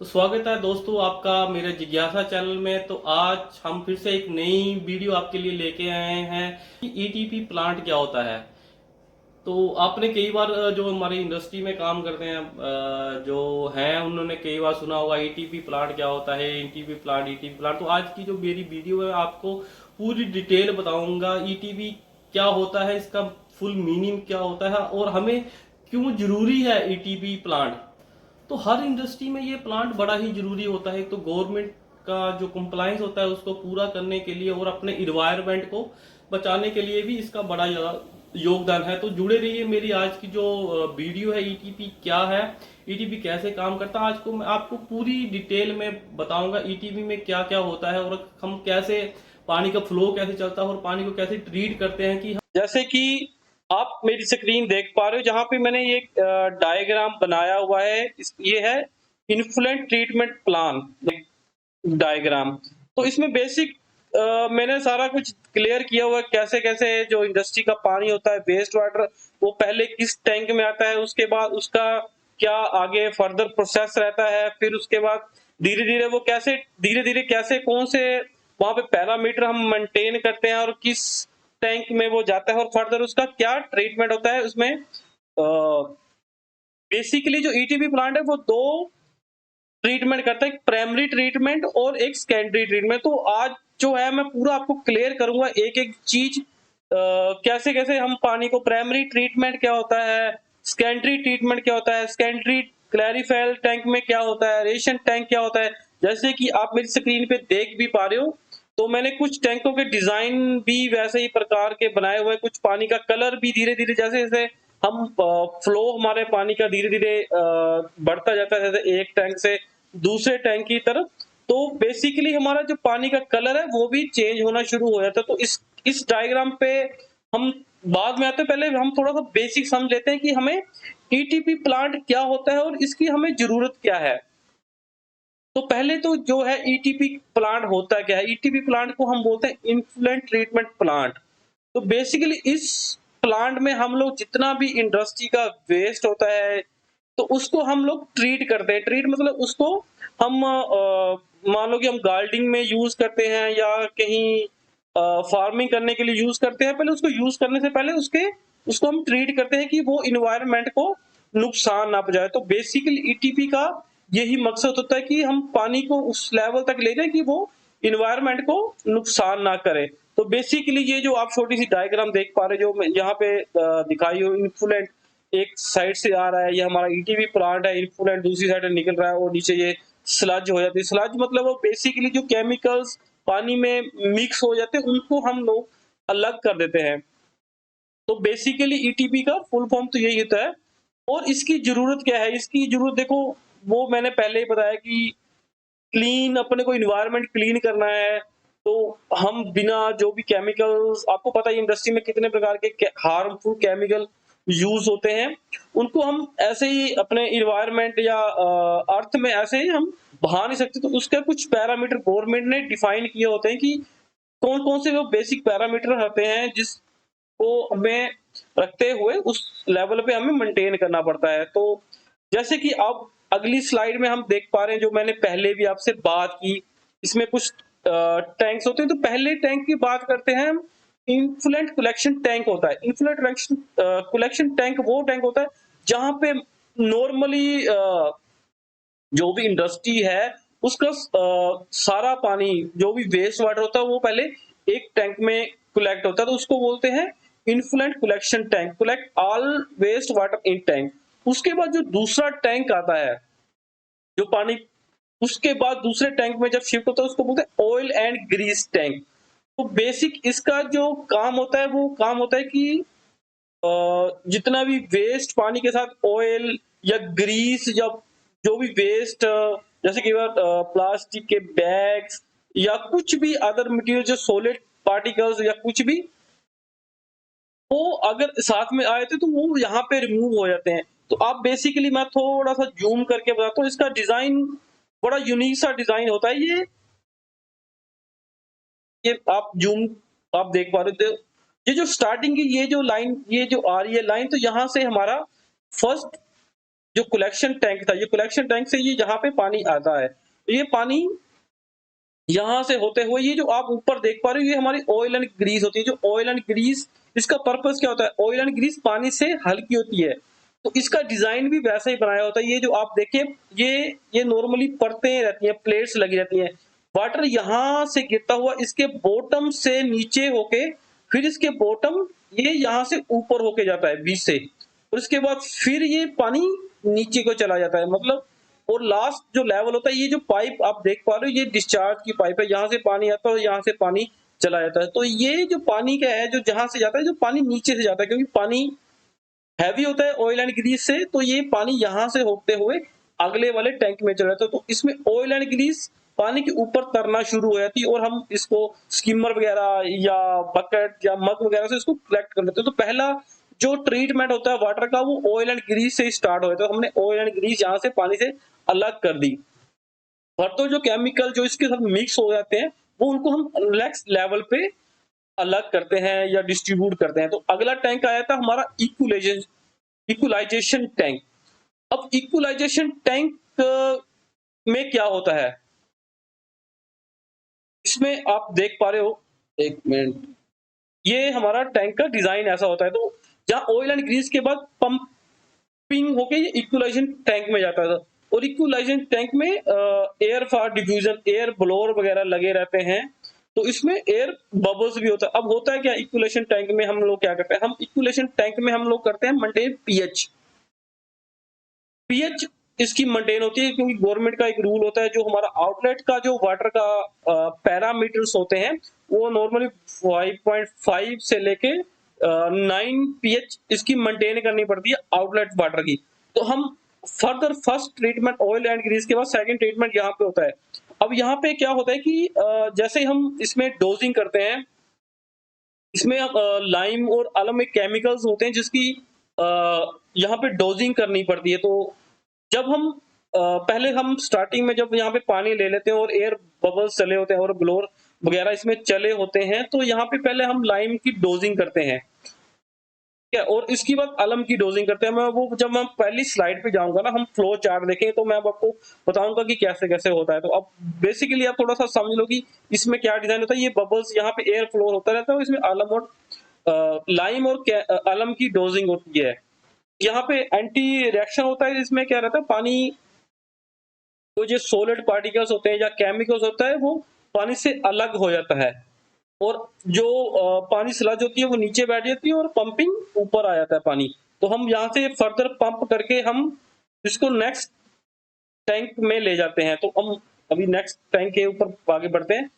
तो स्वागत है दोस्तों आपका मेरे जिज्ञासा चैनल में। तो आज हम फिर से एक नई वीडियो आपके लिए लेके आए हैं कि ईटीपी प्लांट क्या होता है। तो आपने कई बार जो हमारी इंडस्ट्री में काम करते हैं जो हैं उन्होंने कई बार सुना होगा ईटीपी प्लांट क्या होता है, ईटीपी प्लांट। तो आज की जो मेरी वीडियो है आपको पूरी डिटेल बताऊंगा ईटीपी क्या होता है, इसका फुल मीनिंग क्या होता है और हमें क्यों जरूरी है ईटीपी प्लांट। तो हर इंडस्ट्री में ये प्लांट बड़ा ही जरूरी होता है। तो गवर्नमेंट का जो कंप्लायंस होता है उसको पूरा करने के लिए और अपने इन्वायरमेंट को बचाने के लिए भी इसका बड़ा योगदान है। तो जुड़े रहिए। मेरी आज की जो वीडियो है ईटीपी क्या है, ईटीपी कैसे काम करता है, आज को मैं आपको पूरी डिटेल में बताऊंगा ईटीपी में क्या क्या होता है और हम कैसे पानी का फ्लो कैसे चलता है और पानी को कैसे ट्रीट करते हैं। कि जैसे कि आप मेरी स्क्रीन देख पा रहे हो, जहां पे मैंने ये डायग्राम बनाया हुआ है, ये है इन्फ्लुएंट ट्रीटमेंट प्लान डायग्राम। तो इसमें बेसिक मैंने सारा कुछ क्लियर किया हुआ है, कैसे कैसे जो इंडस्ट्री का पानी होता है वेस्ट वाटर वो पहले किस टैंक में आता है, उसके बाद उसका क्या आगे फर्दर प्रोसेस रहता है, फिर उसके बाद धीरे धीरे वो कैसे धीरे धीरे कैसे कौन से वहां पे पैरामीटर हम मेंटेन करते हैं और किस टैंक में वो जाता है और फर्दर उसका क्या ट्रीटमेंट होता है उसमें। बेसिकली जो ईटीपी प्लांट है वो दो ट्रीटमेंट करता है, एक प्राइमरी ट्रीटमेंट और एक सेकेंडरी ट्रीटमेंट। तो आज जो है मैं पूरा आपको क्लियर करूंगा एक एक चीज, कैसे कैसे हम पानी को प्राइमरी ट्रीटमेंट क्या होता है, सेकेंडरी ट्रीटमेंट क्या होता है, सेकेंडरी क्लैरिफायर टैंक में क्या होता है, रेशन टैंक क्या होता है। जैसे कि आप मेरी स्क्रीन पे देख भी पा रहे हो, तो मैंने कुछ टैंकों के डिजाइन भी वैसे ही प्रकार के बनाए हुए, कुछ पानी का कलर भी धीरे धीरे जैसे जैसे हम फ्लो हमारे पानी का धीरे धीरे बढ़ता जाता है जैसे एक टैंक से दूसरे टैंक की तरफ, तो बेसिकली हमारा जो पानी का कलर है वो भी चेंज होना शुरू हो जाता है। तो इस डायग्राम पे हम बाद में आते हैं, पहले हम थोड़ा सा बेसिक समझ लेते हैं कि हमें ईटीपी प्लांट क्या होता है और इसकी हमें जरूरत क्या है। तो पहले तो जो है ईटीपी प्लांट होता क्या है, ईटीपी प्लांट को हम बोलते हैं इन्फ्लुएंट ट्रीटमेंट प्लांट। तो बेसिकली इस प्लांट में हम लोग जितना भी इंडस्ट्री का वेस्ट होता है तो उसको हम लोग ट्रीट करते हैं। ट्रीट मतलब उसको हम मान लो कि हम गार्डनिंग में यूज करते हैं या कहीं फार्मिंग करने के लिए यूज करते हैं, पहले उसको यूज करने से पहले उसको हम ट्रीट करते हैं कि वो इन्वायरमेंट को नुकसान ना पहुंचाए। तो बेसिकली ईटीपी का यही मकसद होता है कि हम पानी को उस लेवल तक ले जाए कि वो इन्वायरमेंट को नुकसान ना करे। तो बेसिकली ये जो आप छोटी सी डायग्राम देख पा रहे हो जो यहाँ पे दिखाई हो, इन्फ्लुएंट एक साइड से आ रहा है, ये हमारा ईटीवी प्लांट है, इन्फ्लुएंट दूसरी साइड निकल रहा है और नीचे ये स्लज हो जाती है। स्लज मतलब वो बेसिकली जो केमिकल्स पानी में मिक्स हो जाते हैं उनको हम लोग अलग कर देते हैं। तो बेसिकली ईटीपी का फुल फॉर्म तो यही होता है। और इसकी जरूरत क्या है, इसकी जरूरत देखो वो मैंने पहले ही बताया कि क्लीन अपने को इन्वायरमेंट क्लीन करना है। तो हम बिना जो भी केमिकल्स, आपको पता है इंडस्ट्री में कितने प्रकार के हार्मफुल केमिकल यूज होते हैं, उनको हम ऐसे ही अपने इन्वायरमेंट या अर्थ में ऐसे ही हम बहा नहीं सकते। तो उसका कुछ पैरामीटर गवर्नमेंट ने डिफाइन किए होते हैं कि कौन कौन से वो बेसिक पैरामीटर होते हैं जिसको हमें रखते हुए उस लेवल पे हमें मेंटेन करना पड़ता है। तो जैसे कि अब अगली स्लाइड में हम देख पा रहे हैं, जो मैंने पहले भी आपसे बात की, इसमें कुछ टैंक्स होते हैं। तो पहले टैंक की बात करते हैं हम, इन्फ्लुएंट कलेक्शन टैंक होता है। इन्फ्लुएंट कलेक्शन टैंक वो टैंक होता है जहां पे नॉर्मली जो भी इंडस्ट्री है उसका सारा पानी जो भी वेस्ट वाटर होता है वो पहले एक टैंक में कलेक्ट होता है, तो उसको बोलते हैं influent collection tank, collect all waste water in tank. उसके बाद जो दूसरा टैंक आता है जो पानी, उसके बाद दूसरे टैंक में जब शिफ्ट होता है उसको बोलते हैं ऑयल एंड ग्रीस टैंक। तो बेसिक इसका जो काम होता है वो काम होता है कि जितना भी वेस्ट पानी के साथ ऑयल या ग्रीस या जो भी वेस्ट, जैसे कि प्लास्टिक के बैग्स या कुछ भी अदर मटेरियल जो सॉलिड पार्टिकल्स या कुछ भी, वो अगर साथ में आए थे तो वो यहाँ पे रिमूव हो जाते हैं। तो आप बेसिकली मैं थोड़ा सा जूम करके बताता हूँ, इसका डिजाइन बड़ा यूनिक सा डिजाइन होता है। ये आप जूम आप देख पा रहे थे, ये जो स्टार्टिंग की ये जो लाइन ये जो आ रही है लाइन, तो यहाँ से हमारा फर्स्ट जो कलेक्शन टैंक था, ये कलेक्शन टैंक से ये यहाँ पे पानी आता है। तो ये पानी यहाँ से होते हुए ये जो आप ऊपर देख पा रहे हो, ये हमारी ऑयल एंड ग्रीस होती है। जो ऑयल एंड ग्रीस, इसका पर्पस क्या होता है? ऑयल एंड ग्रीस पानी से हल्की होती है, तो इसका डिजाइन भी वैसा ही बनाया होता है। ये जो आप देखें, ये नॉर्मली परतें रहती हैं, प्लेट्स लगी रहती हैं। वाटर यहाँ से गिरता हुआ इसके बॉटम से नीचे होके, फिर इसके बॉटम ये यहाँ से ऊपर होके जाता है बीच से, और इसके बाद फिर ये पानी नीचे को चला जाता है। मतलब और लास्ट जो लेवल होता है, ये जो पाइप आप देख पा रहे हो, ये डिस्चार्ज की पाइप है। यहाँ से पानी आता है और यहाँ से पानी चला जाता है। तो ये जो पानी क्या है, जो जहां से जाता है, जो पानी नीचे से जाता है, क्योंकि पानी हैवी होता है ऑयल एंड ग्रीस से, तो ये पानी यहाँ से होते हुए अगले वाले टैंक में चला जाता है। तो इसमें ऑयल एंड ग्रीस पानी के ऊपर तरना शुरू हो जाती है, और हम इसको स्किमर वगैरह या बकेट या मग वगैरह से इसको कलेक्ट कर लेते हैं। तो पहला जो ट्रीटमेंट होता है वाटर का, वो ऑयल एंड ग्रीस से स्टार्ट होता है। तो हमने ऑयल एंड ग्रीस यहाँ से पानी से अलग कर दी, और तो जो केमिकल जो इसके साथ मिक्स हो जाते हैं, वो उनको हम नेक्स्ट लेवल पे अलग करते हैं या डिस्ट्रीब्यूट करते हैं। तो अगला टैंक आया था हमारा इक्वलाइजेशन टैंक। अब इक्वलाइजेशन टैंक में क्या होता है, इसमें आप देख पा रहे हो, एक मिनट, ये हमारा टैंक का डिजाइन ऐसा होता है। तो जहां ऑयल एंड ग्रीस के बाद पंपिंग होके ये इक्वलाइजेशन टैंक में जाता था, और इक्वलाइजेशन टैंक में air for diffusion, air blower वगैरह लगे रहते हैं। तो इसमें एयर बबल्स भी होता है। अब होता है क्या, इक्वलाइजेशन टैंक में हम लोग क्या करते हैं, हम इक्वलाइजेशन टैंक में हम लोग करते हैं मेंटेन पीएच। पीएच इसकी मेंटेन होती है, क्योंकि गवर्नमेंट का एक रूल होता है, जो हमारा आउटलेट का जो वाटर का पैरामीटर्स होते हैं, वो नॉर्मली 5.5 से लेके 9 पीएच इसकी मेंटेन करनी पड़ती है आउटलेट वाटर की। तो हम further first treatment oil and grease के बाद सेकंड ट्रीटमेंट यहाँ पे होता है। अब यहाँ पे क्या होता है कि जैसे हम इसमें डोजिंग करते हैं, इसमें लाइम और अलम में केमिकल्स होते हैं, जिसकी यहाँ पे डोजिंग करनी पड़ती है। तो जब हम पहले हम स्टार्टिंग में जब यहाँ पे पानी ले लेते हैं और एयर बबल्स चले होते हैं और ब्लोअर वगैरह इसमें चले होते हैं, तो यहाँ पे पहले हम लाइम की डोजिंग करते हैं, ठीक है, और इसके बाद अलम की डोजिंग करते हैं। मैं वो जब मैं पहली स्लाइड पे जाऊंगा ना, हम फ्लो चार्ट देखेंगे, तो मैं अब आपको बताऊंगा कि कैसे कैसे होता है। तो अब बेसिकली आप थोड़ा सा समझ लो कि इसमें क्या डिजाइन होता है। ये बबल्स यहाँ पे एयर फ्लो होता रहता है, इसमें अलम और लाइम और अलम की डोजिंग होती है। यहाँ पे एंटी रिएक्शन होता है, इसमें क्या रहता है, पानी तो जो सॉलिड पार्टिकल्स होते हैं या केमिकल्स होता है, वो पानी से अलग हो जाता है, और जो पानी स्लज होती है वो नीचे बैठ जाती है, और पंपिंग ऊपर आ जाता है पानी। तो हम यहाँ से फर्दर पंप करके हम इसको नेक्स्ट टैंक में ले जाते हैं। तो हम अभी नेक्स्ट टैंक के ऊपर आगे बढ़ते हैं।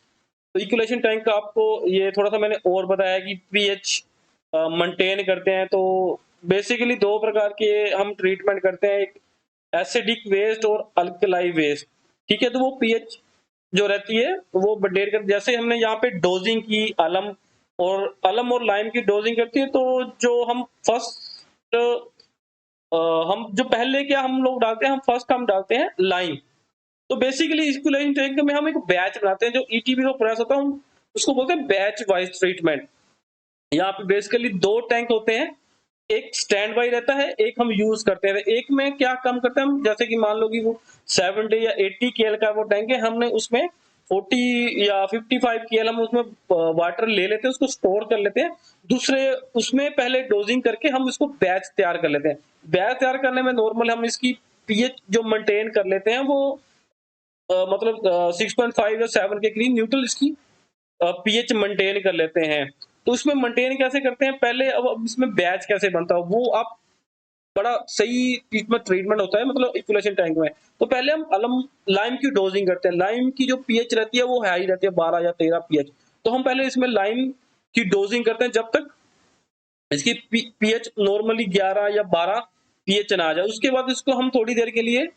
तो इक्वलाइजेशन टैंक का आपको ये थोड़ा सा मैंने और बताया कि पीएच मेंटेन करते हैं। तो बेसिकली दो प्रकार के हम ट्रीटमेंट करते हैं, एक एसिडिक वेस्ट और अल्कलाई वेस्ट, ठीक है। तो वो पीएच जो रहती है वो मेंटेन कर, जैसे हमने यहाँ पे डोजिंग की अलम और लाइम की डोजिंग करती है। तो जो हम फर्स्ट हम जो पहले क्या हम लोग डालते हैं, हम फर्स्ट हम डालते हैं लाइम। तो बेसिकली इक्वलाइजेशन टैंक में हम एक बैच बनाते हैं, जो ईटीबी का प्रोसेस होता है, हम उसको बोलते हैं बैच वाइज ट्रीटमेंट। यहाँ पे बेसिकली दो टैंक होते हैं, एक स्टैंड बाई रहता है, एक हम यूज करते हैं। एक में क्या काम करते हैं हम, जैसे कि मान लो कि वो 70 या 80 केएल का वो टैंक है, हमने उसमें 40 या 55 केएल हम उसमें वाटर ले लेते हैं, उसको स्टोर कर लेते हैं। दूसरे उसमें पहले डोजिंग करके हम इसको बैच तैयार कर लेते हैं। बैच तैयार करने में नॉर्मल हम इसकी पीएच जो मेंटेन कर लेते हैं, वो मतलब 6.5 या 7 के करीब न्यूट्रल इसकी पीएच मेंटेन कर लेते हैं। तो इसमें मेंटेन कैसे करते हैं पहले, अब इसमें बैच कैसे बनता है वो आप बड़ा सही ट्रीटमेंट होता है, मतलब इक्वलाइजेशन टैंक में। तो पहले हम अलम लाइम की डोजिंग करते हैं। लाइम की जो पीएच रहती है वो हाई रहती है, 12 या 13 पीएच। तो हम पहले इसमें लाइम की डोजिंग करते हैं जब तक इसकी पीएच नॉर्मली 11 या 12 पीएच ना आ जाए। उसके बाद इसको हम थोड़ी देर के लिए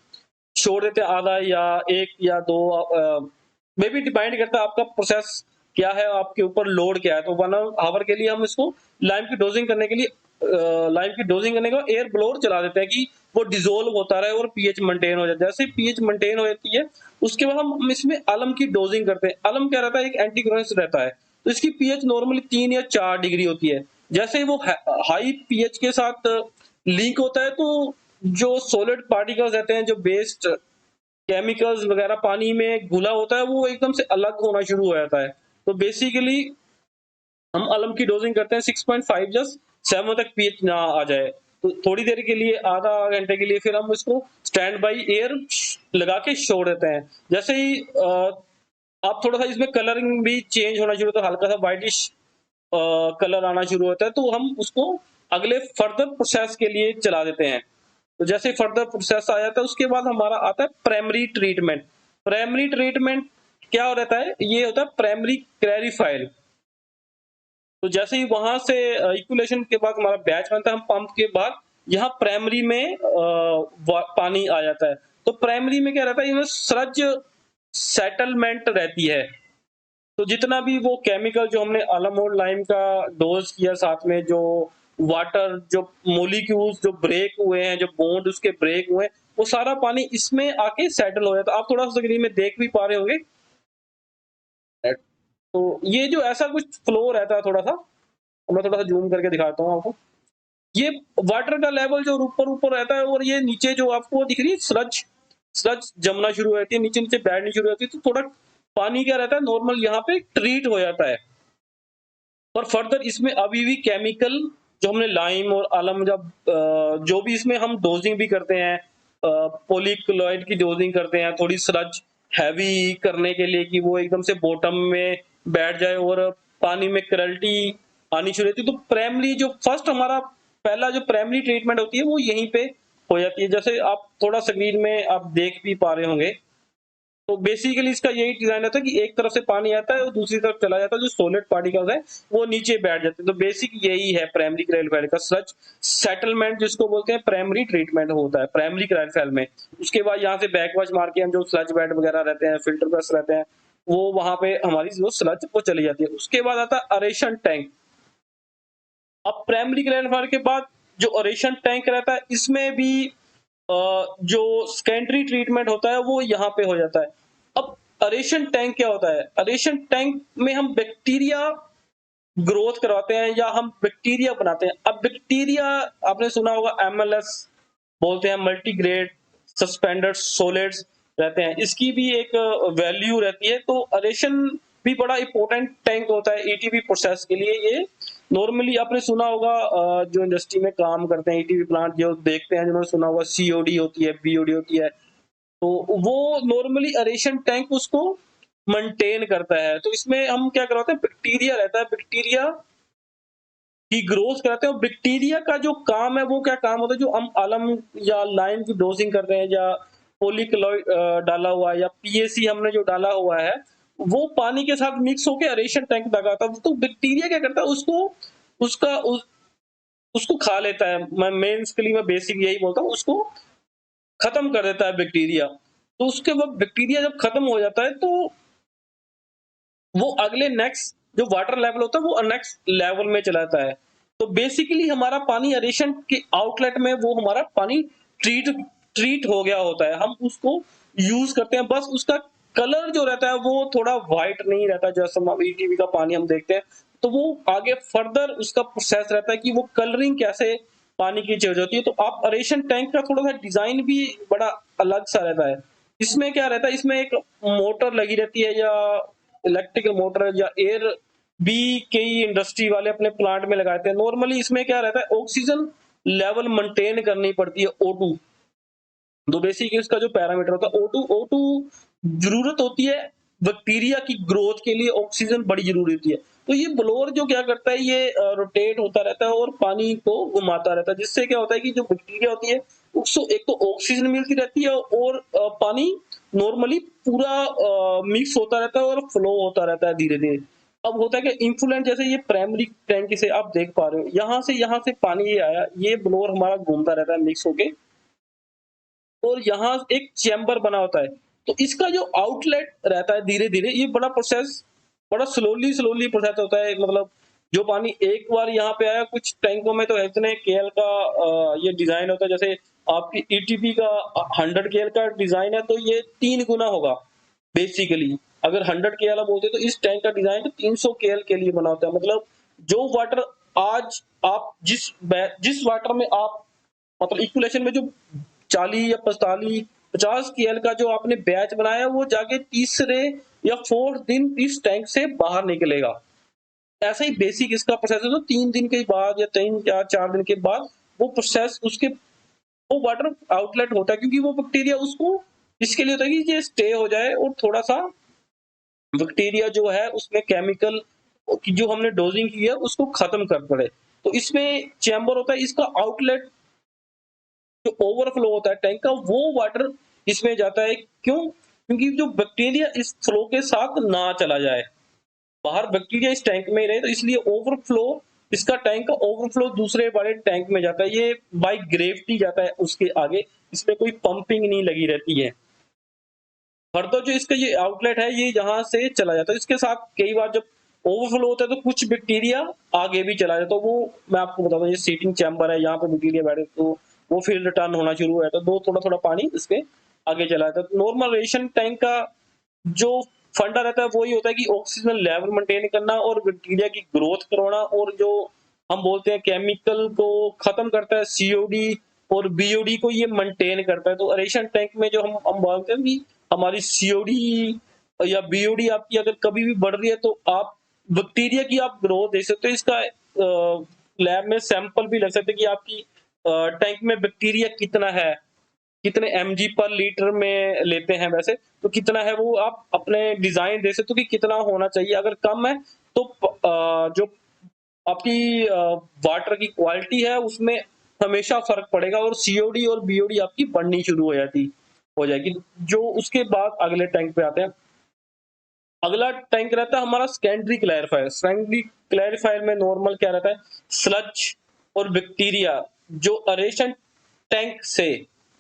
छोड़ देते हैं, आधा या 1 या 2, मे भी डिपेंड करता है आपका प्रोसेस क्या है, आपके ऊपर लोड क्या है। तो 1 आवर के लिए हम इसको लाइम की डोजिंग करने के लिए लाइम की डोजिंग करने के बाद एयर ब्लोअर चला देते हैं कि वो डिसोल्व होता रहे और पीएच मेंटेन हो जाए। जैसे पीएच मेंटेन हो जाती है, उसके बाद हम इसमें अलम की डोजिंग करते हैं। अलम क्या रहता है, एक एंटीक्रोनिस रहता है। तो इसकी पीएच नॉर्मली 3 या 4 डिग्री होती है। जैसे ही वो हाई पीएच के साथ लिंक होता है, तो जो सॉलिड पार्टिकल्स रहते हैं, जो वेस्ट केमिकल्स वगैरह पानी में घुला होता है, वो एकदम से अलग होना शुरू हो जाता है। तो बेसिकली हम अलम की डोजिंग करते हैं 6.5, जस्ट 7 तक पीएच ना आ जाए, तो थोड़ी देर के लिए, आधा घंटे के लिए फिर हम इसको स्टैंड बाई एयर लगा के छोड़ देते हैं। जैसे ही आप थोड़ा सा इसमें कलरिंग भी चेंज होना शुरू होता है, हल्का सा व्हाइटिश कलर आना शुरू होता है, तो हम उसको अगले फर्दर प्रोसेस के लिए चला देते हैं। तो जैसे फर्दर प्रोसेस आ जाता है, उसके बाद हमारा आता है प्राइमरी ट्रीटमेंट। प्राइमरी ट्रीटमेंट क्या हो रहता है, ये होता है प्राइमरी क्लैरिफायर। तो जैसे ही वहां से इक्विलेशन के बाद हमारा बैच बनता है, हम पंप के बाद यहाँ प्राइमरी में पानी आ जाता है। तो प्राइमरी में क्या रहता है, इसमें स्लज सेटलमेंट रहती है। तो जितना भी वो केमिकल जो हमने अलम और लाइम का डोज किया, साथ में जो वाटर, जो मोलिक्यूल्स जो ब्रेक हुए हैं, जो बॉन्ड उसके ब्रेक हुए हैं, वो सारा पानी इसमें आके सेटल हो जाता है। आप थोड़ा सा स्क्रीन में देख भी पा रहे होंगे। तो ये जो ऐसा कुछ फ्लो रहता है, थोड़ा सा मैं थोड़ा सा जूम करके दिखाता हूँ आपको। ये वाटर का लेवल जो ऊपर ऊपर रहता है, और ये नीचे जो आपको दिख रही है स्लज, स्लज जमना शुरू हो जाती है, नीचे नीचे बैठनी शुरू होती है, तो थोड़ा पानी क्या रहता है, नॉर्मल यहाँ पे ट्रीट हो जाता है। पर फर्दर इसमें अभी भी केमिकल जो हमने लाइम और अलम, जब जो भी इसमें हम डोजिंग भी करते हैं, पॉलीक्लोराइड की डोजिंग करते हैं, थोड़ी स्लज हैवी करने के लिए कि वो एकदम से बॉटम में बैठ जाए और पानी में करल्टी आनी शुरू होती है। तो प्राइमरी जो फर्स्ट हमारा पहला जो प्राइमरी ट्रीटमेंट होती है, वो यहीं पे हो जाती है। जैसे आप थोड़ा स्क्रीन में आप देख भी पा रहे होंगे। तो बेसिकली इसका यही डिजाइन रहता है कि एक तरफ से पानी आता है और दूसरी तरफ चला जाता है, जो सॉलिड पार्टिकल्स है वो नीचे बैठ जाते हैं। तो बेसिक यही है प्राइमरी क्लैरिफायर का सच सेटलमेंट, जिसको बोलते हैं प्राइमरी ट्रीटमेंट होता है प्राइमरी क्लैरिफायर में। उसके बाद यहाँ से बैकवॉश मार के हम जो स्लज बेड वगैरह रहते हैं, फिल्टर ब्रश रहते हैं, वो वहां पे हमारी जो स्लज वो चली जाती है। उसके बाद आता है अरेशन टैंक। अब प्राइमरी क्लैरिफायर के बाद जो अरेशन टैंक रहता है, इसमें भी जो सेकेंडरी ट्रीटमेंट होता है वो यहाँ पे हो जाता है। अब अरेशन टैंक क्या होता है, अरेशन टैंक में हम बैक्टीरिया ग्रोथ करवाते हैं या हम बैक्टीरिया बनाते हैं। अब बैक्टीरिया आपने सुना होगा, एमएलएस बोलते हैं, मल्टीग्रेड सस्पेंडेड सॉलिड्स रहते हैं, इसकी भी एक वैल्यू रहती है। तो अरेशन भी बड़ा इंपॉर्टेंट टैंक होता है ईटीवी प्रोसेस के लिए। ये नॉर्मली आपने सुना होगा, जो इंडस्ट्री में काम करते हैं, ईटीवी प्लांट जो देखते हैं, जिन्होंने सुना होगा सीओडी होती है, बीओडी होती है, तो वो नॉर्मली अरेशन टैंक उसको मेंटेन करता है। तो इसमें हम क्या करवाते हैं, बैक्टीरिया रहता है, बैक्टीरिया की ग्रोथ कराते हैं। और बैक्टीरिया का जो काम है, वो क्या काम होता है, जो हम अलम या लाइम की डोजिंग कर रहे हैं, या पोलिक्लोराइड डाला हुआ है, या पीएसी हमने जो डाला हुआ है, वो पानी के साथ मिक्स होकर अरेशन टैंक तक आता है। तो बैक्टीरिया क्या करता है, उसका उसको खा लेता है। मैं मेंसली मैं बेसिक यही बोलता हूँ, उसको खत्म कर देता है बैक्टीरिया। तो उसके बाद बैक्टीरिया जब खत्म हो जाता है, तो वो अगले नेक्स्ट जो वाटर लेवल होता है, वो नेक्स्ट लेवल में चला जाता है। तो बेसिकली हमारा पानी एरेशन के आउटलेट में वो हमारा पानी ट्रीट ट्रीट हो गया होता है, हम उसको यूज करते हैं। बस उसका कलर जो रहता है वो थोड़ा व्हाइट नहीं रहता, जैसे हम ईटीवी का पानी हम देखते हैं। तो वो आगे फर्दर उसका प्रोसेस रहता है कि वो कलरिंग कैसे पानी की चेंज होती है। तो आप एरेशन टैंक का थोड़ा सा डिजाइन भी बड़ा अलग सा रहता है। इसमें क्या रहता है, इसमें एक मोटर लगी रहती है, या इलेक्ट्रिकल मोटर, या एयर भी कई इंडस्ट्री वाले अपने प्लांट में लगाते हैं। नॉर्मली इसमें क्या रहता है, ऑक्सीजन लेवल मेंटेन करनी पड़ती है, O2। तो बेसिकली इसका जो पैरामीटर होता है O2 जरूरत होती है बैक्टीरिया की ग्रोथ के लिए, ऑक्सीजन बड़ी जरूरी होती है। तो ये ब्लोअर जो क्या करता है, ये रोटेट होता रहता है और पानी को घुमाता रहता है, जिससे क्या होता है कि जो बैक्टीरिया होती है उसको एक तो ऑक्सीजन मिलती रहती है, और पानी नॉर्मली पूरा मिक्स होता रहता है और फ्लो होता रहता है धीरे धीरे। अब होता है कि इन्फ्लुएंट, जैसे ये प्राइमरी टैंक से आप देख पा रहे हो, यहाँ से पानी ये आया, ये ब्लोअर हमारा घूमता रहता है मिक्स होके, और यहाँ एक चैम्बर बना होता है। तो इसका जो आउटलेट रहता है धीरे धीरे, ये बड़ा प्रोसेस बड़ा स्लोली स्लोली प्रोसेस होता है। मतलब जो पानी एक बार यहाँ पे आया, कुछ टैंकों में तो इतने केएल का ये डिजाइन होता है, जैसे आपकी ईटीपी का 100 केएल का डिजाइन है, तो ये 3 गुना होगा बेसिकली। अगर 100 केएल बोलते तो इस टैंक का डिजाइन तो 300 केएल के लिए बना होता है। मतलब जो वाटर आज आप जिस वाटर में आप मतलब इक्विलेशन में जो 40 या 45 50 केएल का जो आपने बैच बनाया वो जाके तीसरे या 4th दिन इस टैंक से बाहर निकलेगा। ऐसा ही बेसिक इसका प्रोसेस है, तो 3 दिन के बाद या 3 या 4 दिन के बाद वो प्रोसेस उसके वो वाटर आउटलेट होता है, क्योंकि वो बैक्टीरिया उसको इसके लिए होता है कि ये स्टे हो जाए और थोड़ा-सा बैक्टीरिया जो है उसमें केमिकल की जो हमने डोजिंग की है उसको खत्म कर पड़े। तो इसमें चैम्बर होता है, इसका आउटलेट जो ओवरफ्लो होता है टैंक का वो वाटर इसमें जाता है। क्यों? क्योंकि जो बैक्टीरिया इस फ्लो के साथ ना चला जाए। बाहर बैक्टीरिया इस टैंक में ही रहे, तो इसलिए ओवरफ्लो इसका टैंक का ओवरफ्लो दूसरे बड़े टैंक में जाता है। ये बाय ग्रेविटी जाता है उसके आगे, इसमें कोई पंपिंग नहीं लगी रहती है। फर्दर जो इसका ये आउटलेट है ये यहाँ से चला जाता है। इसके साथ कई बार जब ओवरफ्लो होता है तो कुछ बैक्टीरिया आगे भी चला जाता है। तो वो मैं आपको बताता हूँ, ये सीटिंग चैम्बर है, यहाँ पे बैक्टीरिया बैठे तो वो फिर रिटर्न होना शुरू हो जाता है। तो थोड़ा-थोड़ा पानी इसके आगे चला जाता है। तो नॉर्मल रेशन टैंक का जो फंडा रहता है वो ये होता है कि ऑक्सीजन लेवल मेंटेन करना और बैक्टीरिया की ग्रोथ करवाना, और जो हम बोलते हैं केमिकल को खत्म करता है, सीओडी और बीओडी को ये मेंटेन करता है। तो एरेशन टैंक में जो हम बोलते हैं कि हमारी सीओडी या बीओडी आपकी अगर कभी भी बढ़ रही है तो आप बैक्टीरिया की आप ग्रोथ देख सकते हो। इसका लैब में सैंपल भी लग सकते हैं कि आपकी टैंक में बैक्टीरिया कितना है, कितने एमजी पर लीटर में लेते हैं वैसे, तो कितना है वो आप अपने डिजाइन दे सकते हो कि कितना होना चाहिए। अगर कम है तो जो आपकी वाटर की क्वालिटी है उसमें हमेशा फर्क पड़ेगा और सीओडी और बीओडी आपकी बढ़नी शुरू हो जाएगी। जो उसके बाद अगले टैंक पे आते हैं। अगला टैंक रहता है हमारा सेकेंडरी क्लैरिफायर। सेकेंडरी क्लैरिफायर में नॉर्मल क्या रहता है, स्लज और बैक्टीरिया जो एरेशन टैंक से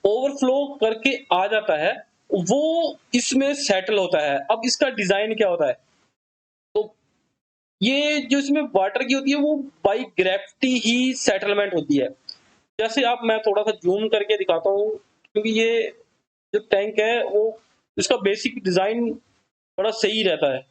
ओवरफ्लो करके आ जाता है वो इसमें सेटल होता है। अब इसका डिजाइन क्या होता है, तो ये जो इसमें वाटर की होती है वो बाई ग्रेविटी ही सेटलमेंट होती है। जैसे आप मैं थोड़ा सा जूम करके दिखाता हूँ, क्योंकि ये जो टैंक है वो इसका बेसिक डिजाइन बड़ा सही रहता है।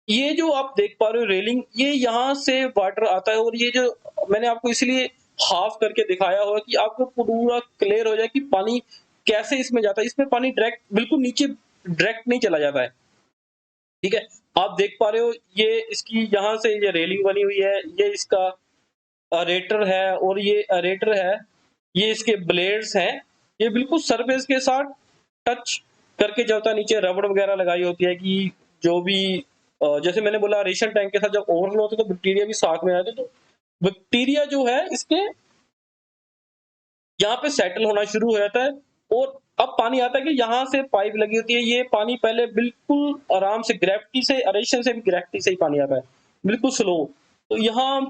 ये जो आप देख पा रहे हो रेलिंग, ये यहाँ से वाटर आता है, और ये जो मैंने आपको इसलिए हाफ करके दिखाया हुआ कि आपको पूरा क्लियर हो जाए कि पानी कैसे इसमें जाता है। इसमें पानी डायरेक्ट बिल्कुल नीचे डायरेक्ट नहीं चला जाता है। ठीक है, आप देख पा रहे हो ये इसकी यहाँ से ये रेलिंग बनी हुई है, ये इसका अरेटर है और ये अरेटर है, ये इसके ब्लेड्स हैं। ये बिल्कुल सरफेस के साथ टच करके चलता है। नीचे रबड़ वगैरह लगाई होती है कि जो भी जैसे मैंने बोला रेशन टैंक के साथ जब ओवरफ्लो होता है तो बैक्टीरिया भी साथ में आते हैं। तो बैक्टीरिया जो है इसके यहाँ पे सेटल होना शुरू हो जाता है, और अब पानी आता है कि यहाँ से पाइप लगी होती है। ये पानी पहले बिल्कुल आराम से ग्रेविटी से, एरेशन से भी ग्रेविटी से ही पानी आता है, बिल्कुल स्लो। तो यहाँ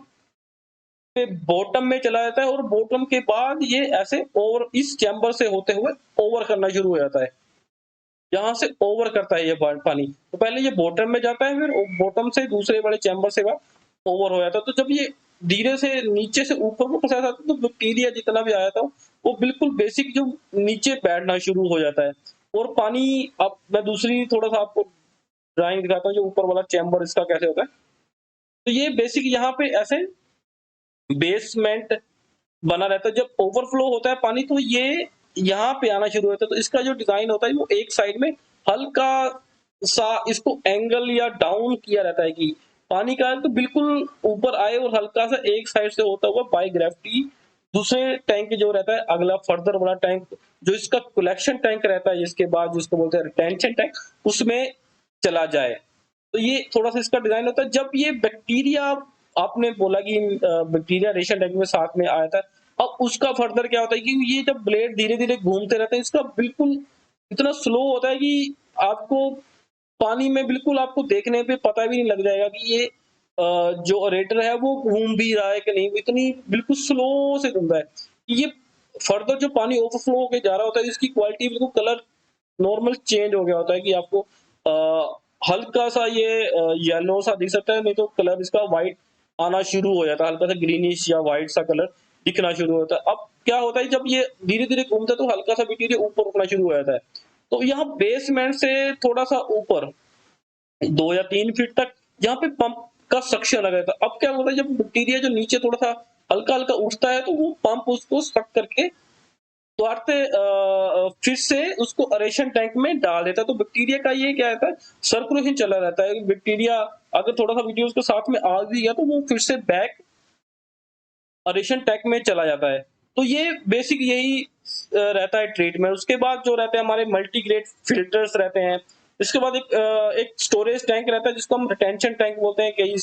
पे बॉटम में चला जाता है और बॉटम के बाद ये ऐसे ओवर इस चैम्बर से होते हुए ओवर करना शुरू हो जाता है। यहाँ से ओवर करता है ये पानी। तो पहले ये बॉटम में जाता है, फिर बॉटम से दूसरे बड़े चैम्बर से ओवर हो जाता है। तो जब ये धीरे से नीचे से ऊपर को प्रोसेस आता है तो बैक्टीरिया जितना भी आया था वो बिल्कुल बेसिक जो नीचे बैठना शुरू हो जाता है। और पानी, अब मैं दूसरी थोड़ा सा आपको ड्राइंग दिखाता हूँ जो ऊपर वाला चैम्बर इसका कैसे होता है। तो ये बेसिक यहाँ पे ऐसे बेसमेंट बना रहता है। जब ओवरफ्लो होता है पानी तो ये यहाँ पे आना शुरू होता है। तो इसका जो डिजाइन होता है वो एक साइड में हल्का सा इसको एंगल या डाउन किया रहता है कि पानी का तो बिल्कुल ऊपर आए, और हल्का सा एक साइड से होता हुआ बाय ग्रेविटी दूसरे टैंक जो रहता है अगला फर्दर वाला टैंक जो इसका कलेक्शन टैंक रहता है, जिसके बाद जिसको बोलते हैं रिटेंशन टैंक, उसमें चला जाए। तो ये थोड़ा सा इसका डिजाइन होता है। जब ये बैक्टीरिया, आपने बोला कि बैक्टीरिया रेशन टैंक में साथ में आया था, अब उसका फर्दर क्या होता है कि ये जब ब्लेड धीरे धीरे घूमते रहते हैं इसका बिल्कुल इतना स्लो होता है कि आपको पानी में बिल्कुल आपको देखने पे पता भी नहीं लग जाएगा कि ये जो ऑरेटर है वो घूम भी रहा है कि नहीं, इतनी बिल्कुल स्लो से घूमता है। ये फर्दर जो पानी ओवरफ्लो होके जा रहा होता है इसकी क्वालिटी बिल्कुल कलर नॉर्मल चेंज हो गया होता है कि आपको हल्का सा ये येलो सा दिख सकता है, नहीं तो कलर इसका व्हाइट आना शुरू हो जाता है, हल्का सा ग्रीनिश या व्हाइट सा कलर दिखना शुरू होता है। अब क्या होता है जब ये धीरे धीरे घूमता है तो हल्का सा बैक्टीरिया ऊपर उठना शुरू हो जाता है। तो यहाँ बेसमेंट से थोड़ा सा ऊपर 2 या 3 फीट तक यहाँ पे पंप का सक्शन लगा रहता है। अब क्या होता है जब बैक्टीरिया जो नीचे थोड़ा सा हल्का-हल्का उठता है तो वो पंप उसको सक करके द्वार से फिर से उसको एरेशन टैंक में डाल देता है। तो बैक्टीरिया का ये क्या रहता है, सर्कुलेशन चला रहता है। बैक्टीरिया अगर थोड़ा-सा वीडियो उसके साथ में आ भी गया तो वो फिर से बैक एरेशन टैंक में चला जाता है। तो ये बेसिक यही रहता है ट्रीटमेंट। उसके बाद जो रहते हैं हमारे मल्टीग्रेड फिल्टर्स रहते हैं। इसके बाद एक स्टोरेज टैंक रहता है जिसको हम रिटेंशन टैंक बोलते हैं, कई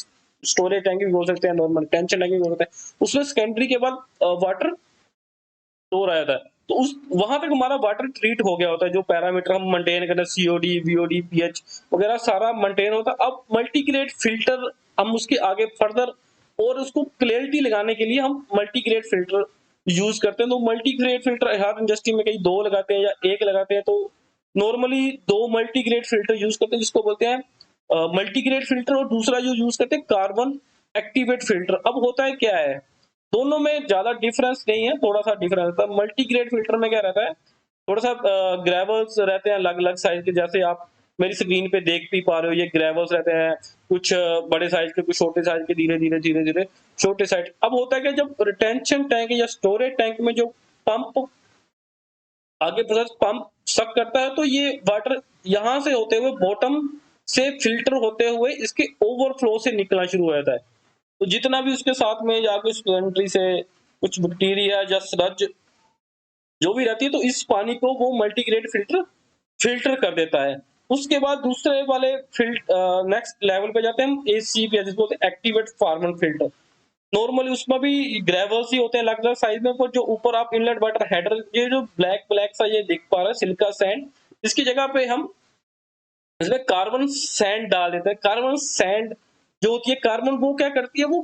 स्टोरेज टैंक भी बोल सकते हैं, नॉर्मल रिटेंशन टैंक भी बोल सकते हैं। उसमें सेकेंडरी के बाद वाटर स्टोर आ जाता है। तो उस वहां तक हमारा वाटर ट्रीट हो गया होता है, जो पैरामीटर हम मेंटेन करते हैं, सीओडी, वीओडी, पीएच वगैरह सारा मेंटेन होता है। अब मल्टीग्रेड फिल्टर हम उसके आगे फर्दर और उसको क्लैरिटी लगाने के लिए हम मल्टीग्रेड फिल्टर यूज करते हैं। तो मल्टीग्रेड फिल्टर हर इंडस्ट्री में कहीं 2 लगाते हैं या 1 लगाते हैं। तो नॉर्मली 2 मल्टीग्रेड फिल्टर यूज करते हैं जिसको बोलते हैं मल्टीग्रेड फिल्टर, और दूसरा जो यूज करते हैं कार्बन एक्टिवेट फिल्टर। अब होता है क्या है, दोनों में ज्यादा डिफरेंस नहीं है, थोड़ा सा डिफरेंस था। मल्टीग्रेड फिल्टर में क्या रहता है, थोड़ा सा ग्रेवल्स रहते हैं अलग अलग साइज के, जैसे आप मेरी स्क्रीन पे देख भी पा रहे हो, ये ग्रेवल्स रहते हैं, कुछ बड़े साइज के, कुछ छोटे साइज के, धीरे धीरे धीरे धीरे छोटे साइज। अब होता है कि जब रिटेंशन टैंक या स्टोरेज टैंक में जो पंप आगे प्रोसेस पंप सक करता है, तो ये वाटर यहाँ से होते हुए बॉटम से फिल्टर होते हुए इसके ओवरफ्लो से निकलना शुरू हो जाता है। तो जितना भी उसके साथ में या कुछ कंट्री से कुछ बैक्टीरिया या स्लज जो भी रहती है, तो इस पानी को वो मल्टीग्रेड फिल्टर फिल्टर कर देता है। उसके बाद दूसरे वाले नेक्स्ट लेवल पे जाते हैं हम, एसीपी जिसको बोलते हैं एक्टिवेट फार्मन फिल्टर। नॉर्मली उसमें भी ग्रेवल्स ही होते हैं अलग अलग साइज में, पर जो ऊपर आप इनलेट वाटर हेडर, ये जो ब्लैक ब्लैक सा ये दिख पा रहा है सिलिका सैंड, इसकी जगह पे हम इसमें कार्बन सैंड डाल देते हैं। कार्बन सैंड जो होती है, कार्बन वो क्या करती है, वो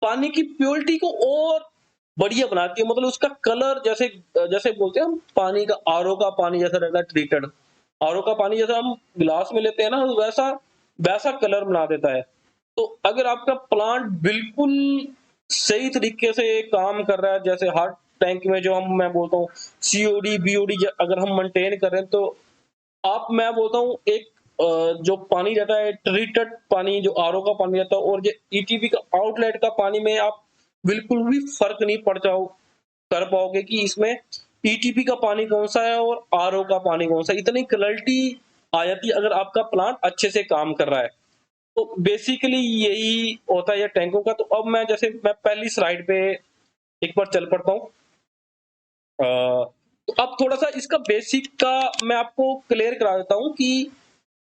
पानी की प्योरिटी को और बढ़िया बनाती है। मतलब उसका कलर, जैसे जैसे बोलते हैं हम पानी का, आरओ का पानी जैसा रहता है ट्रीटेड, आरओ का पानी जैसा हम गिलास में लेते हैं ना, वैसा वैसा कलर बना देता है। तो अगर आपका प्लांट बिल्कुल सही तरीके से काम कर रहा है, जैसे हर टैंक में जो हम मैं बोलता हूँ सीओडी बीओडी अगर हम मेंटेन कर रहे हैं, तो आप मैं बोलता हूँ एक जो पानी रहता है ट्रीटेड पानी, जो आरओ का पानी रहता है, और ये ईटीपी का आउटलेट का पानी में आप बिल्कुल भी फर्क नहीं पड़ जाओ कर पाओगे कि इसमें ईटीपी का पानी कौन सा है और आरओ का पानी कौन सा है। इतनी क्लैरिटी आ जाती है अगर आपका प्लांट अच्छे से काम कर रहा है। तो बेसिकली यही होता है ये टैंकों का। तो अब मैं पहली स्लाइड पे एक बार चल पड़ता हूँ। तो अब थोड़ा सा इसका बेसिक का मैं आपको क्लियर करा देता हूँ कि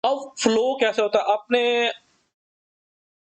अब फ्लो कैसे होता है। आपने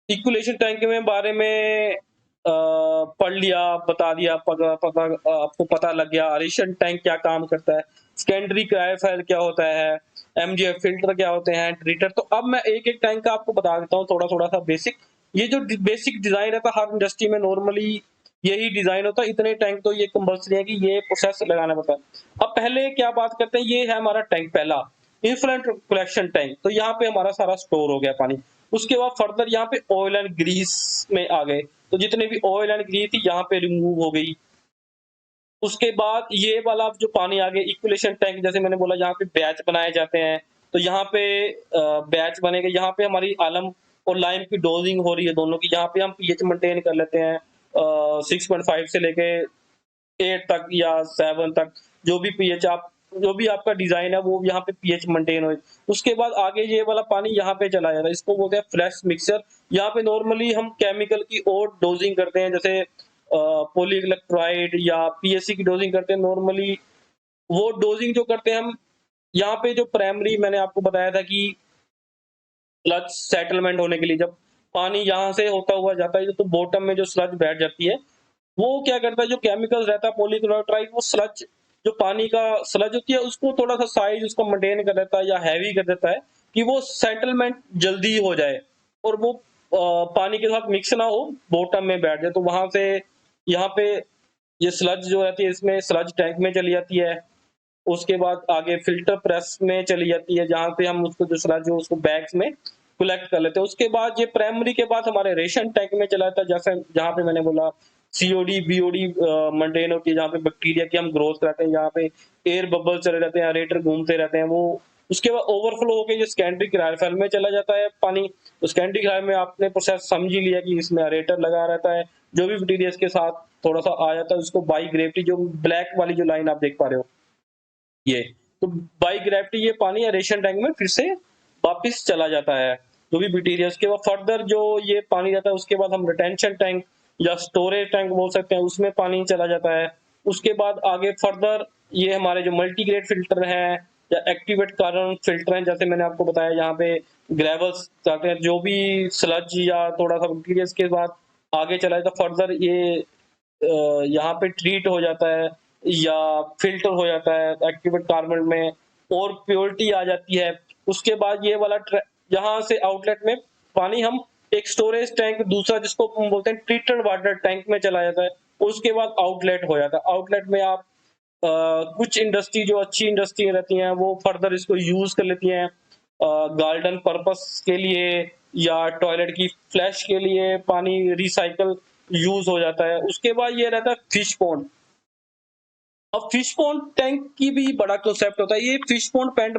इक्वेशन टैंक में बारे में पढ़ लिया, बता दिया, आपको पता लग गया एरेशन टैंक क्या काम करता है, सेकेंडरी क्रायोफायर क्या होता है, एमजीएफ फिल्टर क्या होते हैं, ट्रीटर। तो अब मैं एक एक टैंक का आपको बता देता हूँ थोड़ा थोड़ा सा बेसिक। ये जो बेसिक डिजाइन रहता है हर इंडस्ट्री में नॉर्मली यही डिजाइन होता है। इतने टैंक तो ये कंपल्सरी है कि ये प्रोसेस लगाना पड़ता है। अब पहले क्या बात करते हैं, ये है हमारा टैंक पहला, इन्फ्लुएंट कलेक्शन टैंक। तो यहाँ पे हमारा सारा स्टोर हो गया पानी। उसके बाद फर्दर यहाँ पे ऑयल एंड ग्रीस में आ गए, तो जितने भी ऑयल एंड ग्रीस थी यहाँ पे रिमूव हो गई। उसके बाद ये वाला जो पानी आ गया इक्वेशन टैंक, जैसे मैंने बोला यहाँ पे बैच बनाए जाते हैं। तो यहाँ पे बैच बनेगा, यहाँ पे हमारी आलम और लाइम की डोजिंग हो रही है दोनों की। यहाँ पे हम पीएच मेंटेन कर लेते हैं 6.5 से लेके 8 तक या 7 तक, जो भी पीएच आप जो भी आपका डिजाइन है वो यहाँ पे पीएच मेंटेन हो। उसके बाद आगे ये वाला पानी यहाँ पे चला जाता है, इसको बोलते हैं फ्रेश मिक्सर। यहाँ पे नॉर्मली हम केमिकल की और डोजिंग करते हैं, जैसे पॉली इलेक्ट्राइड या पीएससी की डोजिंग करते हैं नॉर्मली। वो डोजिंग जो करते हैं हम यहाँ पे, जो प्राइमरी मैंने आपको बताया था कि स्लज सेटलमेंट होने के लिए जब पानी यहाँ से होता हुआ जाता है तो बॉटम में जो स्लज बैठ जाती है, वो क्या करता है, जो केमिकल रहता है पॉलीक्लोराइड, वो स्लज जो पानी का स्लज होती है उसको थोड़ा सा साइज उसका मेंटेन कर देता है या हैवी कर देता है कि वो सेटलमेंट जल्दी हो जाए और वो पानी के साथ मिक्स ना हो, बॉटम में बैठ जाए। तो वहां से यहाँ पे ये स्लज जो रहती है इसमें स्लज टैंक में चली जाती है। उसके बाद आगे फिल्टर प्रेस में चली जाती है, जहां पे हम उसको दूसरा जो उसको बैग्स में कलेक्ट कर लेते हैं। उसके बाद ये प्राइमरी के बाद हमारे रेशन टैंक में चला जाता है, जैसे जहाँ पे मैंने बोला सीओडी बीओडी मेंटेन होती है, जहाँ पे बैक्टीरिया की हम ग्रोथ करते हैं, जहाँ पे एयर बबल चले रहते हैं, एरेटर घूमते रहते हैं वो। उसके बाद ओवरफ्लो होकर ये सेकेंडरी क्रायोफायर में चला जाता है पानी। तो सेकेंडरी क्रायोफायर में आपने प्रोसेस समझ ही लिया कि इसमें एरेटर लगा रहता है, जो भी बैक्टीरिया इसके साथ थोड़ा-सा आ जाता है, उसको बाई ग्रेविटी जो ब्लैक वाली जो लाइन आप देख पा रहे हो, ये। तो बाई ग्रेविटी ये पानी एरेशन टैंक में फिर से वापस चला जाता है, जो भी मटीरियल। उसके बाद फर्दर जो ये पानी जाता है, उसके बाद हम रिटेंशन टैंक या स्टोरेज टैंक बोल सकते हैं, उसमें पानी चला जाता है। उसके बाद आगे फर्दर ये हमारे जो मल्टीग्रेड फ़िल्टर हैं या एक्टिवेट कार्बन फ़िल्टर हैं, जैसे मैंने आपको बताया, यहाँ पे ग्रेवल्स जाते हैं, जो भी स्लज या थोड़ा-सा मटीरियल्स के बाद आगे चला जाता है, फर्दर ये यहाँ पे ट्रीट हो जाता है या फ़िल्टर हो जाता है एक्टिवेट कार्बन में, और प्योरिटी आ जाती है। उसके बाद ये वाला यहाँ से आउटलेट में पानी हम एक स्टोरेज टैंक, दूसरा जिसको हम बोलते हैं ट्रीटेड वाटर टैंक में चला जाता है। उसके बाद आउटलेट हो जाता है। आउटलेट में आप कुछ इंडस्ट्री जो अच्छी इंडस्ट्री रहती हैं, वो फर्दर इसको यूज़ कर लेती हैं गार्डन पर्पस के लिए या टॉयलेट की फ्लैश के लिए पानी रिसाइकल यूज़ हो जाता है। उसके बाद ये रहता है फिश पॉन्ड। अब फिश पॉन्ड टैंक की भी बड़ा कांसेप्ट होता है। ये फिश पॉन्ड पैंड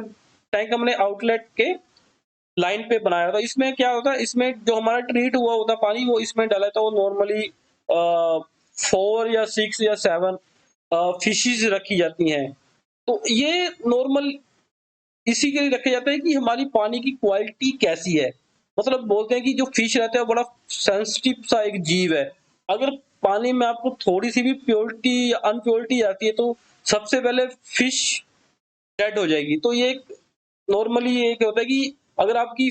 टैंक हमने आउटलेट के लाइन पे बनाया था। इसमें क्या होता है, इसमें जो हमारा ट्रीट हुआ होता है पानी, वो इसमें डाला था। वो नॉर्मली 4 या 6 या 7 फिशेस रखी जाती हैं। तो ये नॉर्मल इसी के लिए रखे जाते हैं कि हमारी पानी की क्वालिटी कैसी है। मतलब बोलते हैं कि जो फिश रहता है वो बड़ा सेंसिटिव सा एक जीव है। अगर पानी में आपको थोड़ी-सी भी प्योरिटी या अनप्योरिटी आती है, तो सबसे पहले फिश डेड हो जाएगी। तो ये नॉर्मली ये क्या होता है कि अगर आपकी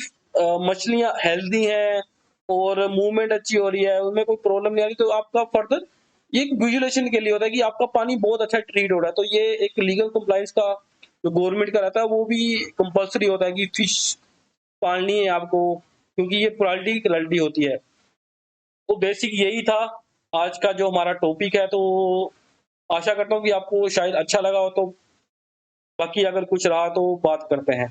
मछलियाँ हेल्दी हैं और मूवमेंट अच्छी हो रही है, उनमें कोई प्रॉब्लम नहीं आ रही, तो आपका फर्दर ये एक विजुअलाइज़ेशन के लिए होता है कि आपका पानी बहुत अच्छा ट्रीट हो रहा है। तो ये एक लीगल कंप्लायंस का जो गवर्नमेंट का रहता है, वो भी कंपल्सरी होता है कि फिश पालनी है आपको, क्योंकि ये क्वालिटी की क्वालिटी होती है। तो बेसिक यही था आज का जो हमारा टॉपिक है। तो आशा करता हूँ कि आपको शायद अच्छा लगा हो, तो बाकी अगर कुछ रहा तो बात करते हैं।